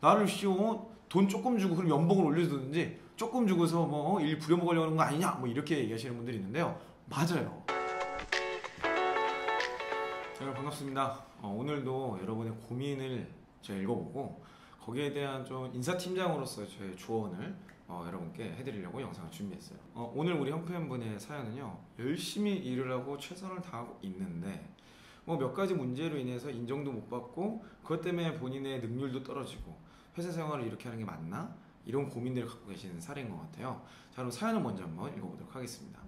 나를 돈 조금 주고 그럼 연봉을 올려주든지 조금 주고서 뭐 일 부려먹으려는 거 아니냐 뭐 이렇게 얘기하시는 분들이 있는데요. 맞아요. 자, 반갑습니다. 오늘도 여러분의 고민을 제가 읽어보고 거기에 대한 좀 인사팀장으로서의 저의 조언을 여러분께 해드리려고 영상을 준비했어요. 오늘 우리 형편분의 사연은요, 열심히 일을 하고 최선을 다하고 있는데 뭐 몇 가지 문제로 인해서 인정도 못 받고 그것 때문에 본인의 능률도 떨어지고 회사 생활을 이렇게 하는 게 맞나? 이런 고민들을 갖고 계시는 사례인 것 같아요. 자, 그럼 사연을 먼저 한번 읽어보도록 하겠습니다.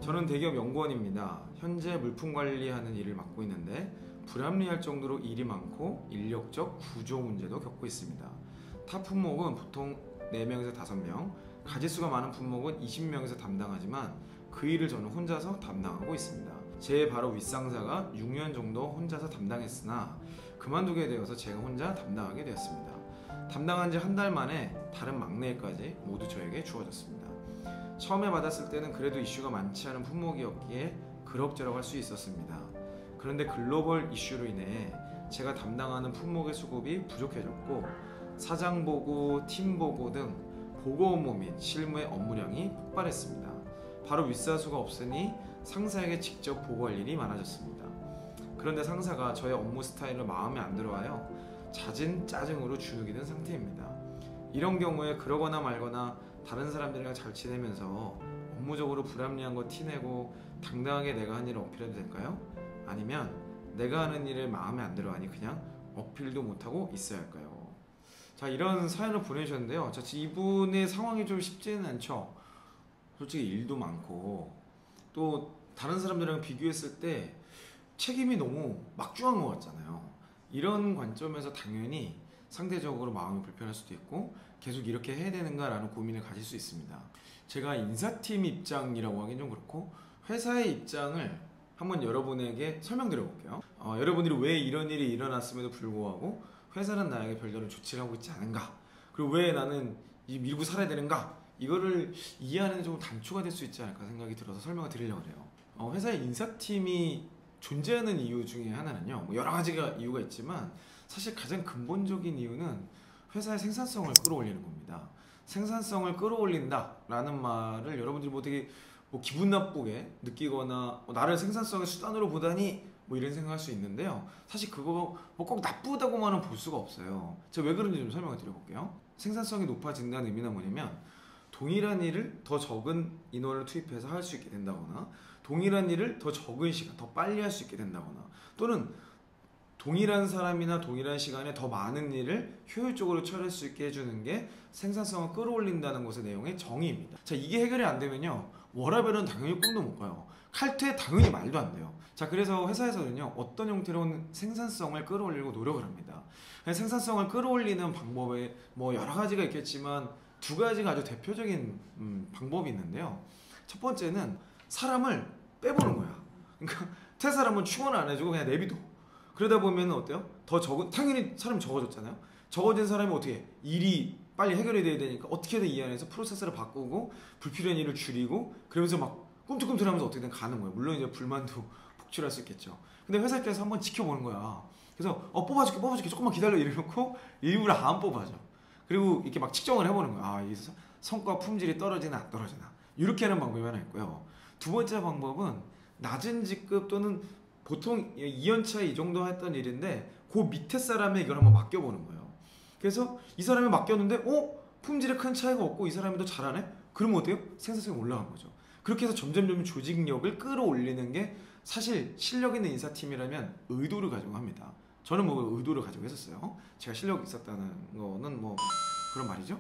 저는 대기업 연구원입니다. 현재 물품 관리하는 일을 맡고 있는데 불합리할 정도로 일이 많고 인력적 구조 문제도 겪고 있습니다. 타 품목은 보통 4명에서 5명, 가짓수가 많은 품목은 20명에서 담당하지만 그 일을 저는 혼자서 담당하고 있습니다. 제 바로 윗상사가 6년 정도 혼자서 담당했으나 그만두게 되어서 제가 혼자 담당하게 되었습니다. 담당한 지 한 달 만에 다른 막내까지 모두 저에게 주어졌습니다. 처음에 받았을 때는 그래도 이슈가 많지 않은 품목이었기에 그럭저럭 할 수 있었습니다. 그런데 글로벌 이슈로 인해 제가 담당하는 품목의 수급이 부족해졌고 사장 보고, 팀 보고 등 보고 업무 및 실무의 업무량이 폭발했습니다. 바로 윗사수가 없으니 상사에게 직접 보고할 일이 많아졌습니다. 그런데 상사가 저의 업무 스타일을 마음에 안 들어하여 잦은 짜증으로 주눅이 든 상태입니다. 이런 경우에 그러거나 말거나 다른 사람들이랑 잘 지내면서 업무적으로 불합리한 거 티내고 당당하게 내가 한 일을 어필해도 될까요? 아니면 내가 하는 일을 마음에 안 들어하니 그냥 어필도 못하고 있어야 할까요? 자, 이런 사연을 보내주셨는데요. 자, 이분의 상황이 좀 쉽지는 않죠. 솔직히 일도 많고 또 다른 사람들이랑 비교했을 때 책임이 너무 막중한 것 같잖아요. 이런 관점에서 당연히 상대적으로 마음이 불편할 수도 있고 계속 이렇게 해야 되는가 라는 고민을 가질 수 있습니다. 제가 인사팀 입장이라고 하긴 좀 그렇고 회사의 입장을 한번 여러분에게 설명드려 볼게요. 여러분들이 왜 이런 일이 일어났음에도 불구하고 회사는 나에게 별다른 조치를 하고 있지 않은가, 그리고 왜 나는 밀고 살아야 되는가, 이거를 이해하는 데 좀 단초가 될 수 있지 않을까 생각이 들어서 설명을 드리려고 해요. 회사의 인사팀이 존재하는 이유 중에 하나는요, 뭐 여러 가지가 이유가 있지만 사실 가장 근본적인 이유는 회사의 생산성을 끌어올리는 겁니다. 생산성을 끌어올린다 라는 말을 여러분들이 뭐 되게 기분 나쁘게 느끼거나 나를 생산성의 수단으로 보다니 뭐 이런 생각할 수 있는데요. 사실 그거 뭐 꼭 나쁘다고만은 볼 수가 없어요. 제가 왜 그런지 좀 설명을 드려볼게요. 생산성이 높아진다는 의미는 뭐냐면 동일한 일을 더 적은 인원을 투입해서 할 수 있게 된다거나 동일한 일을 더 적은 시간, 더 빨리 할 수 있게 된다거나 또는 동일한 사람이나 동일한 시간에 더 많은 일을 효율적으로 처리할 수 있게 해주는 게 생산성을 끌어올린다는 것의 내용의 정의입니다. 자, 이게 해결이 안 되면요, 워라밸은 당연히 꿈도 못 꿔요. 칼퇴 당연히 말도 안 돼요. 자, 그래서 회사에서는요, 어떤 형태로는 생산성을 끌어올리려고 노력을 합니다. 생산성을 끌어올리는 방법에 뭐 여러 가지가 있겠지만 두 가지가 아주 대표적인 방법이 있는데요. 첫 번째는 사람을 빼보는 거야. 그러니까 퇴사를 한번 충원 안 해주고 그냥 내비둬. 그러다 보면 어때요? 더 적은, 당연히 사람이 적어졌잖아요. 적어진 사람이 어떻게 해? 일이 빨리 해결이 돼야 되니까 어떻게든 이 안에서 프로세스를 바꾸고 불필요한 일을 줄이고 그러면서 막 꿈틀꿈틀하면서 어떻게든 가는 거예요. 물론 이제 불만도 폭출할 수 있겠죠. 근데 회사 입장에서 한번 지켜보는 거야. 그래서 뽑아줄게 조금만 기다려 이래놓고 일부러 안 뽑아줘. 그리고 이렇게 막 측정을 해보는 거야. 이 성과 품질이 떨어지나 안 떨어지나, 이렇게 하는 방법이 하나 있고요. 두 번째 방법은 낮은 직급 또는 보통 2년차 이 정도 했던 일인데 그 밑에 사람에 이걸 한번 맡겨보는 거예요. 그래서 이 사람이 맡겼는데 품질에 큰 차이가 없고 이 사람이 더 잘하네? 그러면 어때요? 생산성이 올라간 거죠. 그렇게 해서 점점 조직력을 끌어올리는 게 사실 실력 있는 인사팀이라면 의도를 가지고 합니다. 저는 뭐 의도를 가지고 했었어요. 제가 실력이 있었다는 거는 뭐 그런 말이죠.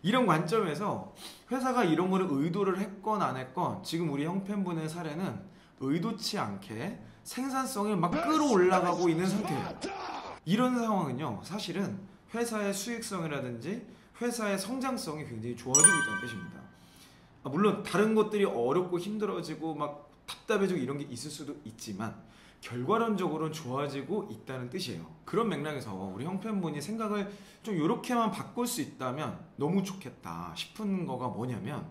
이런 관점에서 회사가 이런 거를 의도를 했건 안 했건 지금 우리 형편분의 사례는 의도치 않게 생산성이 막 끌어올라가고 있는 상태예요. 이런 상황은요, 사실은 회사의 수익성이라든지 회사의 성장성이 굉장히 좋아지고 있다는 뜻입니다. 물론 다른 것들이 어렵고 힘들어지고 막 답답해지고 이런 게 있을 수도 있지만 결과론적으로는 좋아지고 있다는 뜻이에요. 그런 맥락에서 우리 형편분이 생각을 좀 이렇게만 바꿀 수 있다면 너무 좋겠다 싶은 거가 뭐냐면,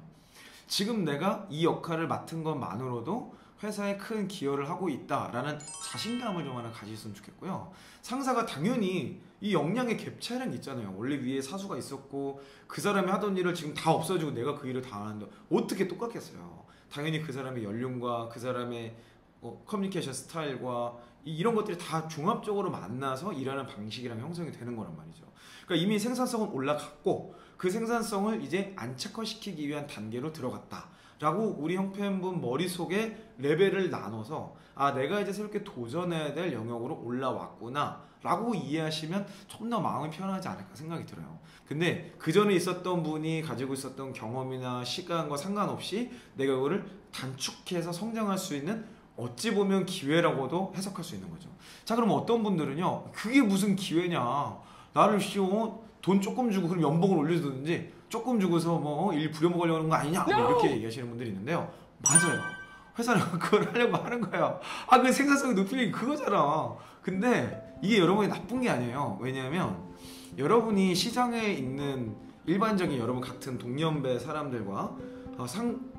지금 내가 이 역할을 맡은 것만으로도 회사에 큰 기여를 하고 있다라는 자신감을 좀 하나 가지셨으면 좋겠고요. 상사가 당연히 이 역량의 갭 차이라는 게 있잖아요. 원래 위에 사수가 있었고 그 사람이 하던 일을 지금 다 없어지고 내가 그 일을 다 하는데 어떻게 똑같겠어요. 당연히 그 사람의 연륜과 그 사람의 커뮤니케이션 스타일과 이런 것들이 다 종합적으로 만나서 일하는 방식이랑 형성이 되는 거란 말이죠. 그러니까 이미 생산성은 올라갔고 그 생산성을 이제 안착화시키기 위한 단계로 들어갔다 라고 우리 형편분 머릿속에 레벨을 나눠서 아 내가 이제 새롭게 도전해야 될 영역으로 올라왔구나 라고 이해하시면 좀 더 마음이 편하지 않을까 생각이 들어요. 근데 그 전에 있었던 분이 가지고 있었던 경험이나 시간과 상관없이 내가 이거를 단축해서 성장할 수 있는 어찌 보면 기회라고도 해석할 수 있는 거죠. 자, 그럼 어떤 분들은요, 그게 무슨 기회냐, 나를 돈 조금 주고 그럼 연봉을 올려주든지 조금 주고서 뭐 일 부려먹으려는 거 아니냐 이렇게 얘기하시는 분들이 있는데요. 맞아요. 회사는 그걸 하려고 하는 거야. 아, 그 생산성이 높이는 게 그거잖아. 근데 이게 여러분이 나쁜 게 아니에요. 왜냐하면 여러분이 시장에 있는 일반적인 여러분 같은 동년배 사람들과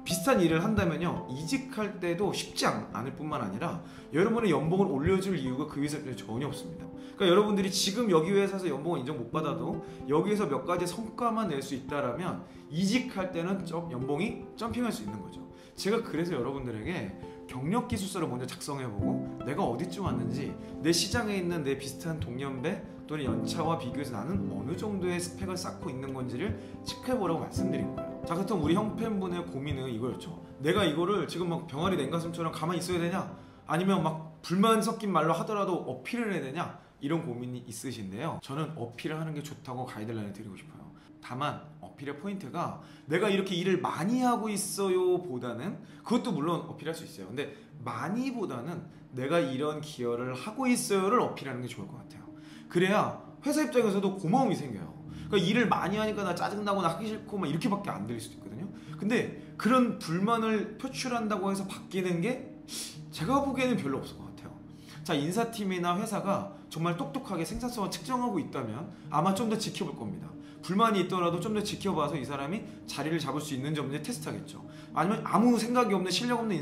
비슷한 일을 한다면요, 이직할 때도 쉽지 않을 뿐만 아니라 여러분의 연봉을 올려줄 이유가 그 회사에 전혀 없습니다. 그러니까 여러분들이 지금 여기 회사에서 연봉을 인정 못 받아도 여기에서 몇 가지 성과만 낼 수 있다라면 이직할 때는 연봉이 점핑할 수 있는 거죠. 제가 그래서 여러분들에게 경력 기술서를 먼저 작성해보고 내가 어디쯤 왔는지 내 시장에 있는 내 비슷한 동년배 또는 연차와 비교해서 나는 어느 정도의 스펙을 쌓고 있는 건지를 체크해보라고 말씀드린 거예요. 자, 그렇다면 우리 형편분의 고민은 이거였죠. 내가 이거를 지금 막 병아리 냉가슴처럼 가만히 있어야 되냐, 아니면 막 불만 섞인 말로 하더라도 어필을 해야 되냐, 이런 고민이 있으신데요. 저는 어필을 하는 게 좋다고 가이드라인을 드리고 싶어요. 다만 어필의 포인트가 내가 이렇게 일을 많이 하고 있어요 보다는, 그것도 물론 어필할 수 있어요. 근데 많이보다는 내가 이런 기여를 하고 있어요를 어필하는 게 좋을 것 같아요. 그래야 회사 입장에서도 고마움이 생겨요. 그러니까 일을 많이 하니까 나 짜증나고 나 하기 싫고 막 이렇게밖에 안 들릴 수도 있거든요. 근데 그런 불만을 표출한다고 해서 바뀌는 게 제가 보기에는 별로 없을 것 같아요. 자, 인사팀이나 회사가 정말 똑똑하게 생산성을 측정하고 있다면 아마 좀 더 지켜볼 겁니다. 불만이 있더라도 좀 더 지켜봐서 이 사람이 자리를 잡을 수 있는지 없는지 테스트하겠죠. 아니면 아무 생각이 없는 실력 없는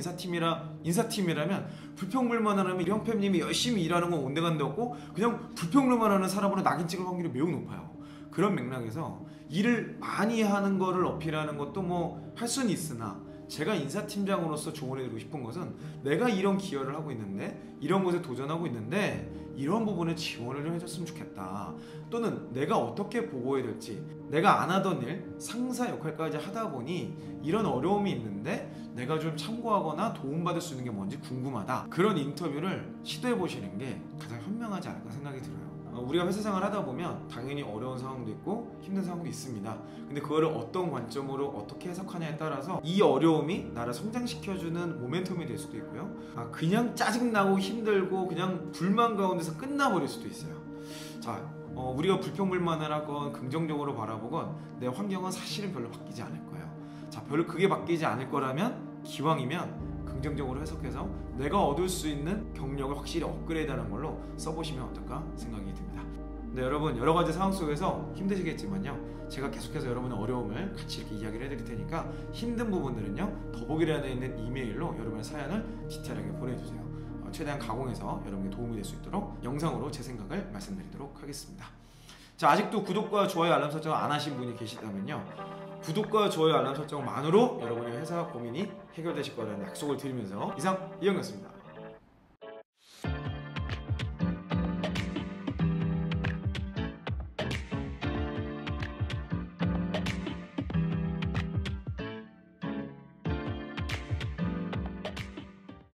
인사팀이라면 불평불만 하면 이 형편님이 열심히 일하는 건 온데간데 없고 그냥 불평불만 하는 사람으로 낙인 찍을 확률이 매우 높아요. 그런 맥락에서 일을 많이 하는 거를 어필하는 것도 뭐 할 수는 있으나, 제가 인사팀장으로서 조언해드리고 싶은 것은 내가 이런 기여를 하고 있는데, 이런 것에 도전하고 있는데 이런 부분에 지원을 좀 해줬으면 좋겠다. 또는 내가 어떻게 보고해야 될지, 내가 안 하던 일, 상사 역할까지 하다 보니 이런 어려움이 있는데 내가 좀 참고하거나 도움받을 수 있는 게 뭔지 궁금하다. 그런 인터뷰를 시도해보시는 게 가장 현명하지 않을까 생각이 들어요. 우리가 회사 생활 하다 보면 당연히 어려운 상황도 있고 힘든 상황도 있습니다. 근데 그거를 어떤 관점으로 어떻게 해석하냐에 따라서 이 어려움이 나를 성장시켜주는 모멘텀이 될 수도 있고요. 그냥 짜증나고 힘들고 그냥 불만 가운데서 끝나버릴 수도 있어요. 자, 우리가 불평불만을 하건 긍정적으로 바라보건 내 환경은 사실은 별로 바뀌지 않을 거예요. 자, 별로 그게 바뀌지 않을 거라면 기왕이면 긍정적으로 해석해서 내가 얻을 수 있는 경력을 확실히 업그레이드하는 걸로 써보시면 어떨까 생각이 듭니다. 네, 여러분 여러 가지 상황 속에서 힘드시겠지만요, 제가 계속해서 여러분의 어려움을 같이 이렇게 이야기를 해드릴 테니까 힘든 부분들은요 더보기란에 있는 이메일로 여러분의 사연을 디테일하게 보내주세요. 최대한 가공해서 여러분께 도움이 될 수 있도록 영상으로 제 생각을 말씀드리도록 하겠습니다. 자, 아직도 구독과 좋아요 알람 설정을 안 하신 분이 계시다면요, 구독과 좋아요 알람 설정만으로 여러분의 회사 고민이 해결되실 거라는 약속을 드리면서 이상 이영이었습니다.